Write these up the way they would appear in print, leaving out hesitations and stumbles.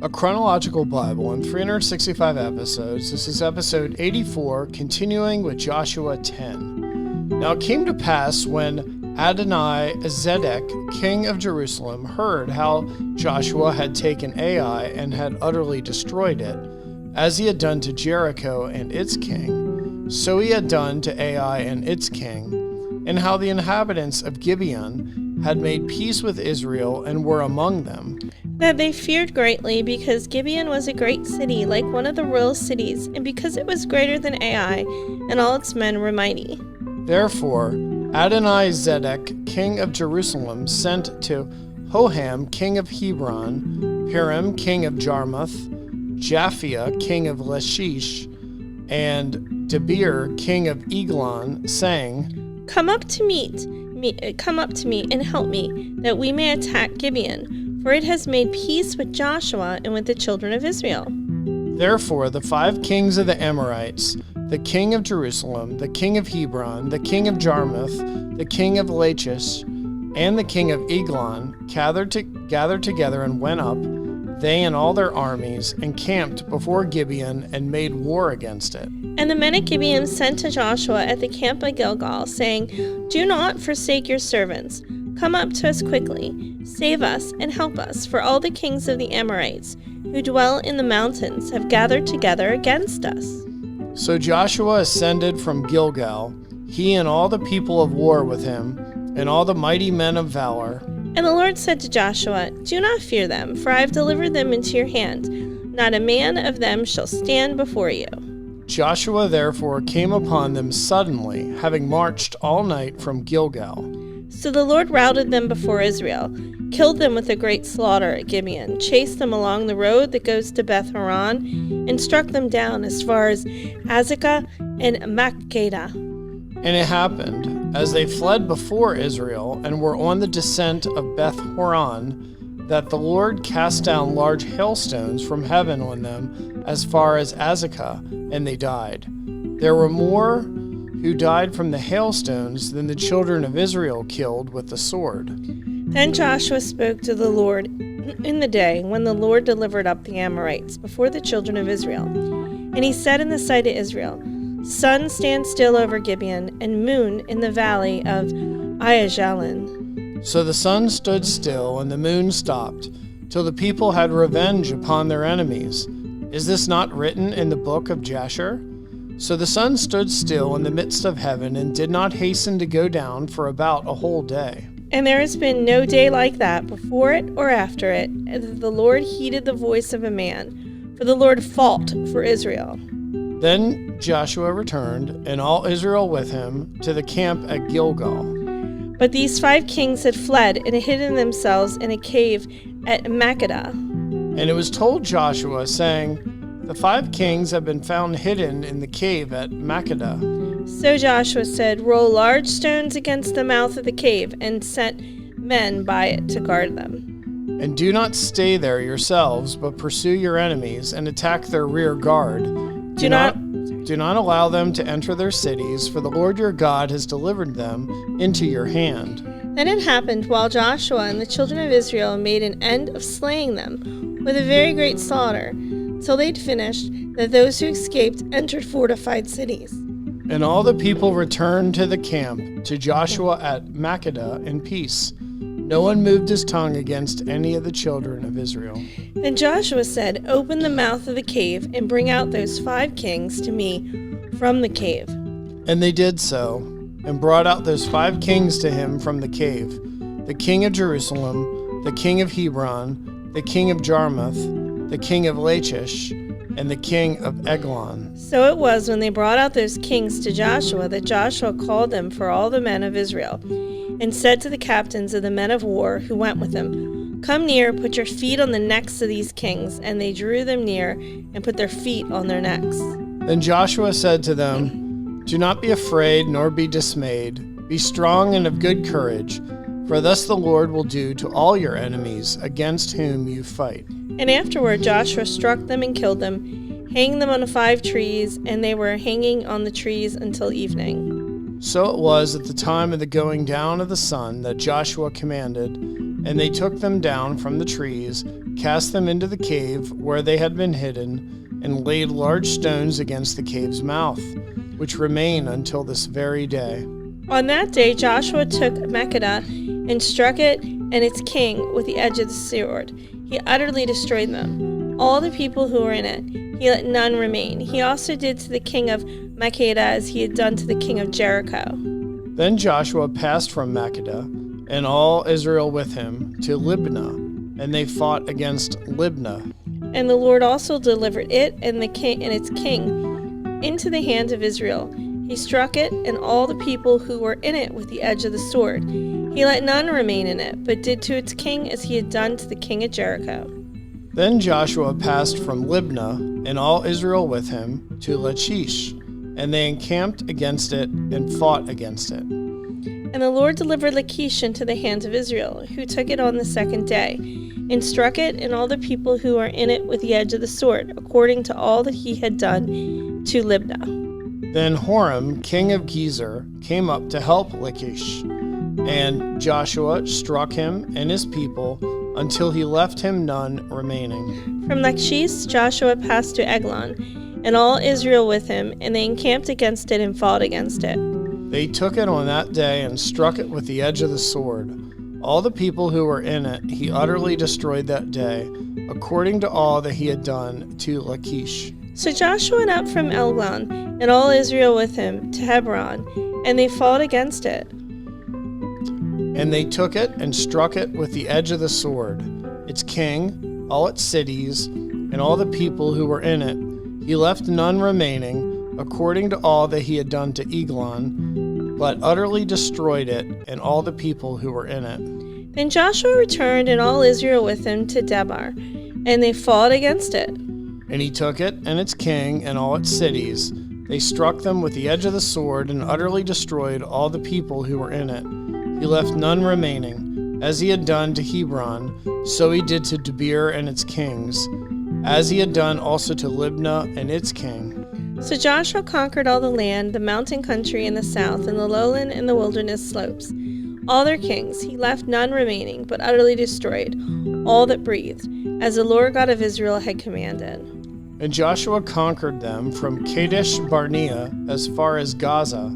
A chronological Bible in 365 episodes. This is episode 84, continuing with Joshua 10. Now it came to pass when Adoni-Zedek, king of Jerusalem, heard how Joshua had taken Ai and had utterly destroyed it, as he had done to Jericho and its king, so he had done to Ai and its king, and how the inhabitants of Gibeon had made peace with Israel and were among them, that they feared greatly, because Gibeon was a great city, like one of the royal cities, and because it was greater than Ai, and all its men were mighty. Therefore Adoni-Zedek, king of Jerusalem, sent to Hoham, king of Hebron, Piram, king of Jarmuth, Japhia, king of Lachish, and Debir, king of Eglon, saying, Come up to me and help me, that we may attack Gibeon, for it has made peace with Joshua and with the children of Israel. Therefore the 5 kings of the Amorites, the king of Jerusalem, the king of Hebron, the king of Jarmuth, the king of Lachish, and the king of Eglon, gathered together and went up, they and all their armies, and camped before Gibeon and made war against it. And the men at Gibeon sent to Joshua at the camp of Gilgal, saying, Do not forsake your servants. Come up to us quickly. Save us and help us, for all the kings of the Amorites, who dwell in the mountains, have gathered together against us. So Joshua ascended from Gilgal, he and all the people of war with him, and all the mighty men of valor. And the Lord said to Joshua, Do not fear them, for I have delivered them into your hand. Not a man of them shall stand before you. Joshua therefore came upon them suddenly, having marched all night from Gilgal. So the Lord routed them before Israel, killed them with a great slaughter at Gibeon, chased them along the road that goes to Beth Horon, and struck them down as far as Azekah and Makkedah. And it happened, as they fled before Israel and were on the descent of Beth Horon, that the Lord cast down large hailstones from heaven on them as far as Azekah, and they died. There were more who died from the hailstones than the children of Israel killed with the sword. Then Joshua spoke to the Lord in the day when the Lord delivered up the Amorites before the children of Israel. And he said in the sight of Israel, Sun, stand still over Gibeon, and moon in the valley of Aijalon. So the sun stood still, and the moon stopped, till the people had revenge upon their enemies. Is this not written in the book of Jasher? So the sun stood still in the midst of heaven, and did not hasten to go down for about a whole day. And there has been no day like that, before it or after it, that the Lord heeded the voice of a man, for the Lord fought for Israel. Then Joshua returned, and all Israel with him, to the camp at Gilgal. But these 5 kings had fled and hidden themselves in a cave at Makkedah. And it was told Joshua, saying, The 5 kings have been found hidden in the cave at Makkedah. So Joshua said, Roll large stones against the mouth of the cave, and set men by it to guard them. And do not stay there yourselves, but pursue your enemies, and attack their rear guard. Do not allow them to enter their cities, for the Lord your God has delivered them into your hand. Then it happened, while Joshua and the children of Israel made an end of slaying them with a very great slaughter, till they'd finished, that those who escaped entered fortified cities. And all the people returned to the camp to Joshua at Makkedah in peace. No one moved his tongue against any of the children of Israel. Then Joshua said, Open the mouth of the cave, and bring out those 5 kings to me from the cave. And they did so, and brought out those 5 kings to him from the cave, the king of Jerusalem, the king of Hebron, the king of Jarmuth, the king of Lachish, and the king of Eglon. So it was, when they brought out those kings to Joshua, that Joshua called them for all the men of Israel, and said to the captains of the men of war who went with him, Come near, put your feet on the necks of these kings. And they drew them near, and put their feet on their necks. Then Joshua said to them, Do not be afraid, nor be dismayed. Be strong and of good courage, for thus the Lord will do to all your enemies against whom you fight. And afterward Joshua struck them and killed them, hanging them on 5 trees, and they were hanging on the trees until evening. So it was at the time of the going down of the sun that Joshua commanded, and they took them down from the trees, cast them into the cave where they had been hidden, and laid large stones against the cave's mouth, which remain until this very day. On that day Joshua took Makkedah and struck it and its king with the edge of the sword. He utterly destroyed them, all the people who were in it. He let none remain. He also did to the king of Makkedah as he had done to the king of Jericho. Then Joshua passed from Makkedah, and all Israel with him, to Libnah, and they fought against Libnah. And the Lord also delivered it and the king and its king into the hand of Israel. He struck it and all the people who were in it with the edge of the sword. He let none remain in it, but did to its king as he had done to the king of Jericho. Then Joshua passed from Libnah, and all Israel with him, to Lachish, and they encamped against it and fought against it. And the Lord delivered Lachish into the hands of Israel, who took it on the second day, and struck it and all the people who were in it with the edge of the sword, according to all that he had done to Libnah. Then Horam, king of Gezer, came up to help Lachish, and Joshua struck him and his people until he left him none remaining. From Lachish Joshua passed to Eglon, and all Israel with him, and they encamped against it and fought against it. They took it on that day and struck it with the edge of the sword. All the people who were in it he utterly destroyed that day, according to all that he had done to Lachish. So Joshua went up from Eglon, and all Israel with him, to Hebron, and they fought against it. And they took it and struck it with the edge of the sword, its king, all its cities, and all the people who were in it. He left none remaining, according to all that he had done to Eglon, but utterly destroyed it and all the people who were in it. Then Joshua returned, and all Israel with him, to Debar, and they fought against it. And he took it and its king and all its cities. They struck them with the edge of the sword and utterly destroyed all the people who were in it. He left none remaining. As he had done to Hebron, so he did to Debir and its kings, as he had done also to Libnah and its king. So Joshua conquered all the land, the mountain country in the south, and the lowland and the wilderness slopes. All their kings, he left none remaining, but utterly destroyed all that breathed, as the Lord God of Israel had commanded. And Joshua conquered them from Kadesh Barnea as far as Gaza,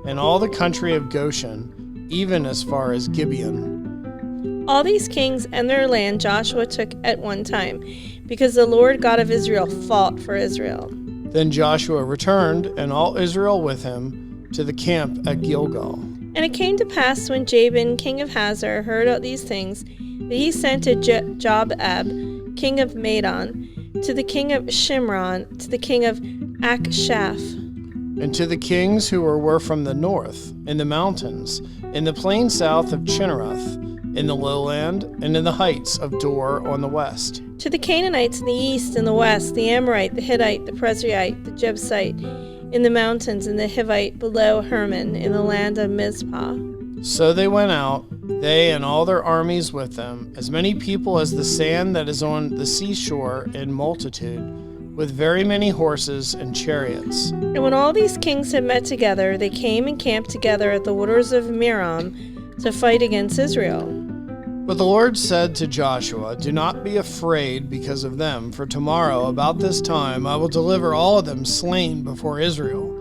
and all the country of Goshen, even as far as Gibeon. All these kings and their land Joshua took at one time, because the Lord God of Israel fought for Israel. Then Joshua returned, and all Israel with him, to the camp at Gilgal. And it came to pass, when Jabin, king of Hazor, heard of these things, that he sent to Jobab, king of Madon, to the king of Shimron, to the king of Akshaph, and to the kings who were from the north, in the mountains, in the plain south of Chinnereth, in the lowland, and in the heights of Dor on the west. To the Canaanites in the east and the west, the Amorite, the Hittite, the Perizzite, the Jebusite, in the mountains, and the Hivite below Hermon, in the land of Mizpah. So they went out, they and all their armies with them, as many people as the sand that is on the seashore in multitude, with very many horses and chariots. And when all these kings had met together, they came and camped together at the waters of Merom to fight against Israel. But the Lord said to Joshua, "Do not be afraid because of them, for tomorrow about this time I will deliver all of them slain before Israel.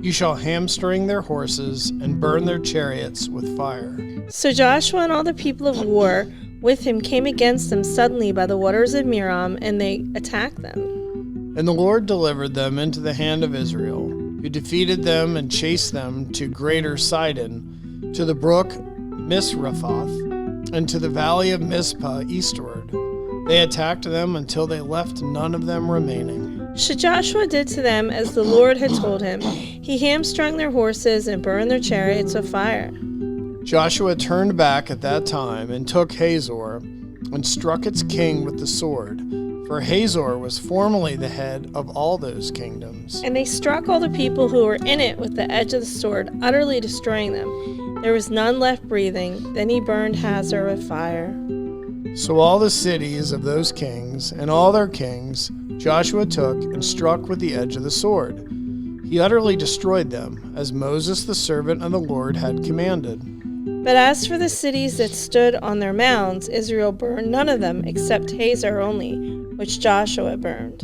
You shall hamstring their horses and burn their chariots with fire." So Joshua and all the people of war with him came against them suddenly by the waters of Merom, and they attacked them. And the Lord delivered them into the hand of Israel, who defeated them and chased them to Greater Sidon, to the brook Misrephoth, and to the valley of Mizpah eastward. They attacked them until they left none of them remaining. So Joshua did to them as the Lord had told him. He hamstrung their horses and burned their chariots with fire. Joshua turned back at that time and took Hazor and struck its king with the sword, for Hazor was formerly the head of all those kingdoms. And they struck all the people who were in it with the edge of the sword, utterly destroying them. There was none left breathing. Then he burned Hazor with fire. So all the cities of those kings and all their kings Joshua took and struck with the edge of the sword. He utterly destroyed them, as Moses the servant of the Lord had commanded. But as for the cities that stood on their mounds, Israel burned none of them except Hazor only, which Joshua burned.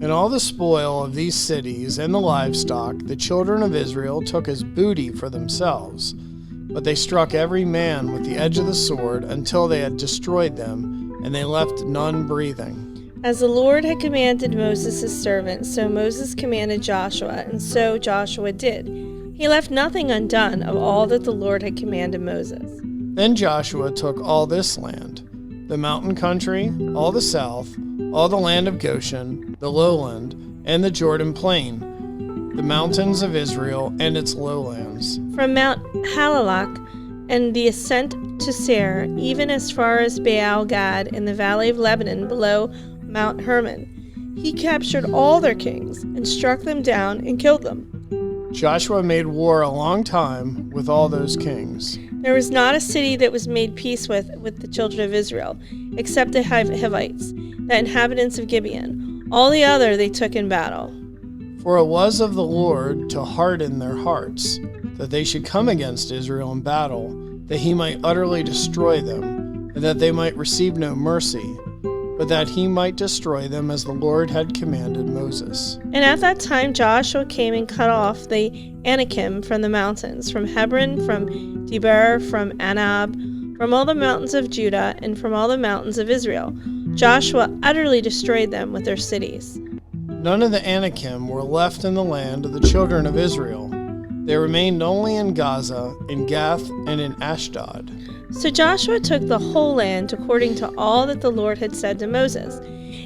And all the spoil of these cities and the livestock the children of Israel took as booty for themselves. But they struck every man with the edge of the sword until they had destroyed them, and they left none breathing. As the Lord had commanded Moses his servant, so Moses commanded Joshua, and so Joshua did. He left nothing undone of all that the Lord had commanded Moses. Then Joshua took all this land, the mountain country, all the south, all the land of Goshen, the lowland, and the Jordan plain, the mountains of Israel and its lowlands. From Mount Halalak and the ascent to Seir, even as far as Baal Gad in the valley of Lebanon below Mount Hermon. He captured all their kings and struck them down and killed them. Joshua made war a long time with all those kings. There was not a city that was made peace with the children of Israel, except the Hivites, the inhabitants of Gibeon. All the other they took in battle. For it was of the Lord to harden their hearts, that they should come against Israel in battle, that he might utterly destroy them, and that they might receive no mercy, but that he might destroy them as the Lord had commanded Moses. And at that time Joshua came and cut off the Anakim from the mountains, from Hebron, from Debir, from Anab, from all the mountains of Judah, and from all the mountains of Israel. Joshua utterly destroyed them with their cities. None of the Anakim were left in the land of the children of Israel. They remained only in Gaza, in Gath, and in Ashdod. So Joshua took the whole land according to all that the Lord had said to Moses.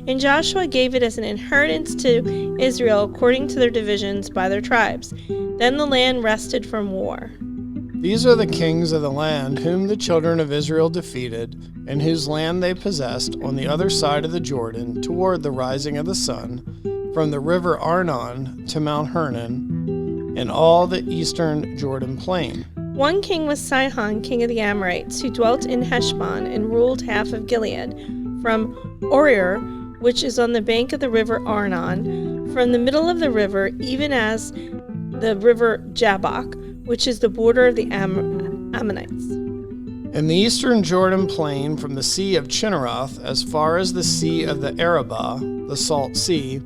And Joshua gave it as an inheritance to Israel according to their divisions by their tribes. Then the land rested from war. These are the kings of the land whom the children of Israel defeated, and whose land they possessed on the other side of the Jordan toward the rising of the sun, from the river Arnon to Mount Hermon, and all the eastern Jordan plain. One king was Sihon, king of the Amorites, who dwelt in Heshbon and ruled half of Gilead, from Aroer, which is on the bank of the river Arnon, from the middle of the river, even as the river Jabbok, which is the border of the Ammonites. In the eastern Jordan plain, from the sea of Chinneroth as far as the sea of the Arabah, the Salt Sea,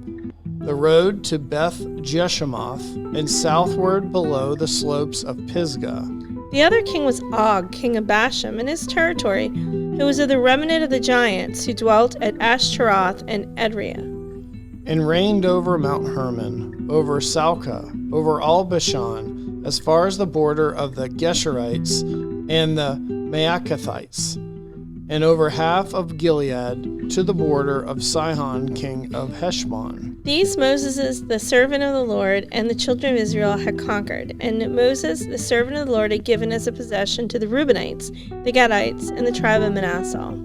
the road to Beth Jeshimoth, and southward below the slopes of Pisgah. The other king was Og, king of Bashan, and his territory, who was of the remnant of the giants, who dwelt at Ashtaroth and Edrei, and reigned over Mount Hermon, over Salcah, over all Bashan, as far as the border of the Geshurites and the Maacathites, and over half of Gilead to the border of Sihon, king of Heshbon. These Moses, the servant of the Lord, and the children of Israel had conquered, and Moses, the servant of the Lord, had given as a possession to the Reubenites, the Gadites, and the tribe of Manasseh.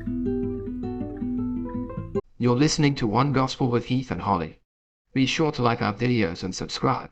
You're listening to One Gospel with Heath and Holly. Be sure to like our videos and subscribe.